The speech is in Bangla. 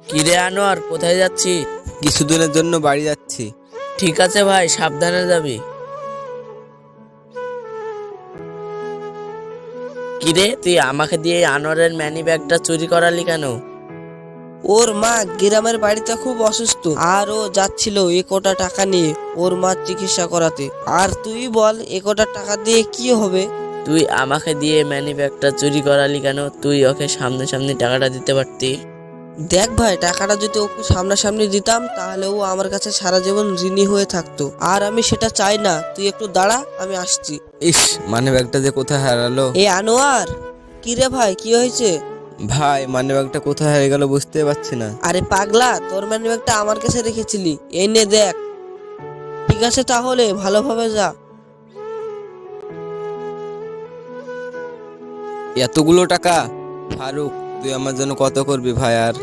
কিরে আনোয়ার, কোথায় যাচ্ছি? কিছুদিনের জন্য বাড়ি যাচ্ছি। ঠিক আছে ভাই, সাবধানে যাবি। কিরে, তুই আমাকে দিয়ে এই আনোয়ারের ম্যানি ব্যাগটা চুরি করালি কেন? ওর মা গ্রামের বাড়িতে খুব অসুস্থ, আর ও যাচ্ছিল এ কোটা টাকা নিয়ে ওর মার চিকিৎসা করাতে। আর তুই বল, এ কোটা টাকা দিয়ে কি হবে? তুই আমাকে দিয়ে ম্যানি ব্যাগটা চুরি করালি কেন? তুই ওকে সামনে সামনে টাকাটা দিতে পারতি। দেখ ভাই, টাকাটা যদি ওকে সামনাসামনি দিতাম তাহলে ও আমার কাছে সারা জীবন ঋণী হয়ে থাকতো, আর আমি সেটা চাই না। তুই একটু দাঁড়া, আমি আসছি। ইস, মানি ব্যাগটা যে কোথায় হারালো। এ আনোয়ার, কি রে ভাই, কি হয়েছে? ভাই, মানি ব্যাগটা কোথায় হারিয়ে গেল বুঝতে পারছি না। আরে পাগলা, তোর মানি ব্যাগটা আমার কাছে রেখেছিলি, এই নে দেখ। ঠিক আছে তাহলে, ভালোভাবে যা। এতগুলো টাকা! ফারুক, তুই আমার জন্য কত করবি ভাই? আর